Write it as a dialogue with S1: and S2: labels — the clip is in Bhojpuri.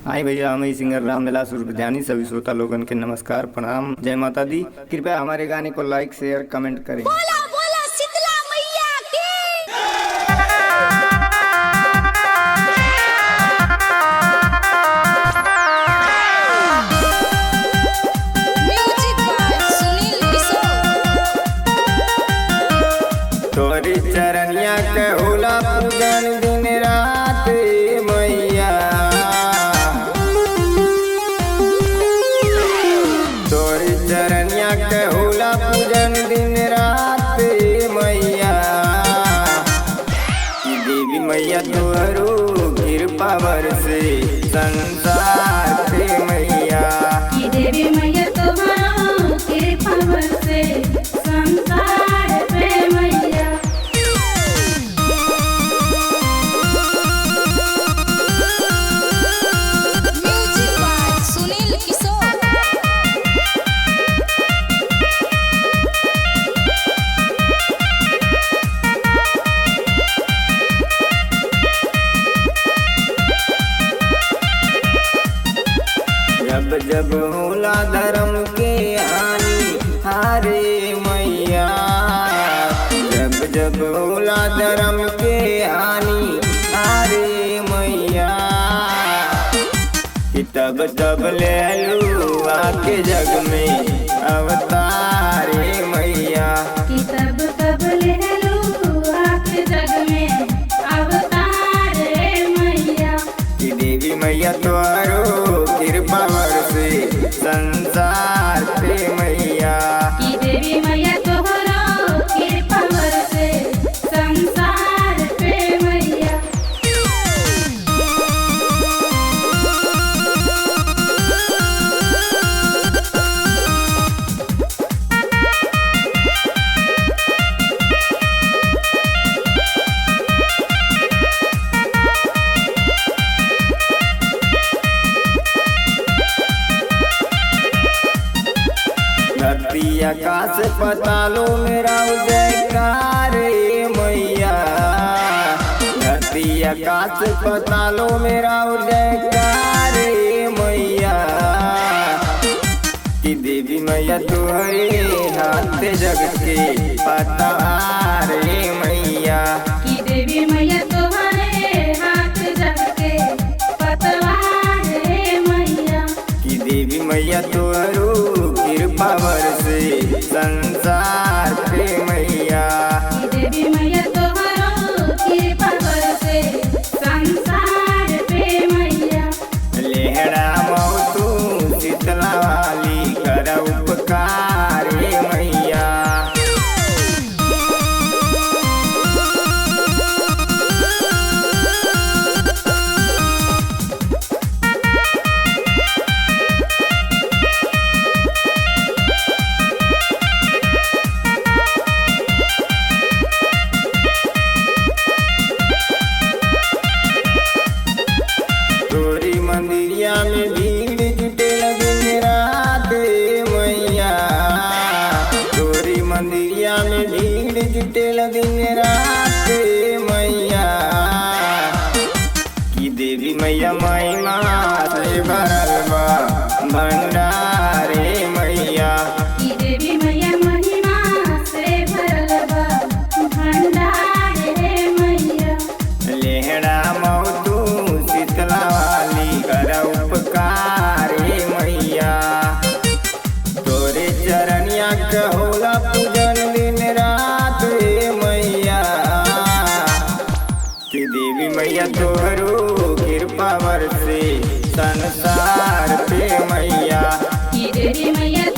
S1: हाय भैया, हम सिंगर रामविलास उर्फ ध्यानी। सभी श्रोता लोगन के नमस्कार, प्रणाम, जय माता दी। कृपया हमारे गाने को लाइक, शेयर, कमेंट करें।
S2: बोला बोला शीतला मैया की। म्यूजिक बाय सुनील किशोर।
S1: तोरी चरनिया के होला पूजन दिन रात मैया। तोरी चरनिया के होला पूजन दिन रात मैया। कि देवी मैया तोहरू कृपा बरसे संसार पे मैया।
S3: कि देवी मैया तुम्हारो कृपा बरसे संसार पे मैया।
S2: म्यूजिक बाय सुनील किशोर।
S1: जब जब होला धर्म के हानि हारे मैया। जब जब होला धर्म के हानि हारे मैया। कि तब तब ले लू आके जग में अवतारे मैया।
S3: कि तब तब ले लो आके जग में अवतार रे मैया।
S1: कि देवी मैया तोरो कृपा बरसे संसार पे मैया।
S3: कि देवी मैया तोहरो कृपा बरसे संसार पे मैया।
S1: धरती आकाश पतालों मेरा जयकार रे मैया। धरती आकाश पतालों मेरा जयकार रे मैया। कि देवी मैया तुम्हारे हाथ जग के पतार रे मैया।
S3: कि देवी मैया तुम्हारे हाथ जग के पतवार रे मैया।
S1: कि देवी मैया तोहरू कृपा बरसे संसार पे मैया।
S3: कि देवी मैया तोहरो कृपा बरसे संसार पे मैया।
S1: लेहड़ा मौतू शीतला वाली कर उपकार रे मैया। तोरी मंदिरिया में भीड़ जुटे लगे रात मैया। तोरी मंदिरिया में भीड़ जुटे लगे रात मैया। कि देवी मैया महिमा से भरल बा भंडारे मैया।
S3: कि देवी मैया महिमा से भरल बा भंडार रे मैया।
S1: लेहड़ा मौतू शीतला वाली कर उपकार रे मैया। तोरे चरनिया के होला पूजन दिन रात रे मैया। कि देवी मैया तोहरू कृपा बरसे संसार पे मैया।
S3: कि देवी मैया